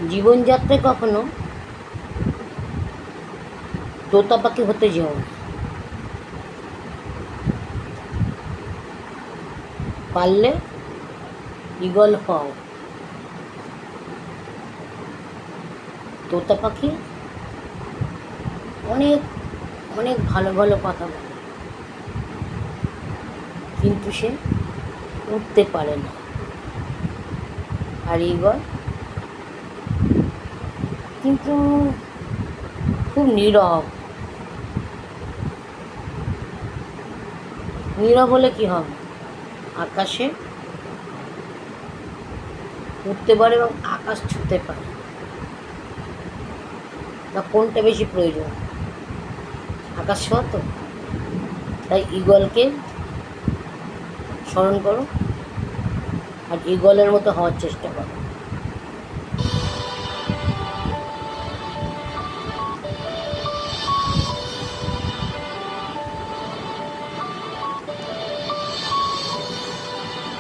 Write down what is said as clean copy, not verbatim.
জীবনযাত্রায় কখনো তোতা পাখি হতে যেও না, পারলে ঈগল হও। তোতা পাখি অনেক অনেক ভালো ভালো কথা বলে, কিন্তু সে উঠতে পারে না। আর ঈগল কিন্তু খুব নীরব। নীরব হলে কী হবে? আকাশে উঠতে পারে এবং আকাশ ছুঁতে পারে। তা কোনটা বেশি প্রয়োজন? আকাশ ছোঁয়া তো। তাই ঈগলকে স্মরণ করো আর ঈগলের মতো হওয়ার চেষ্টা করো।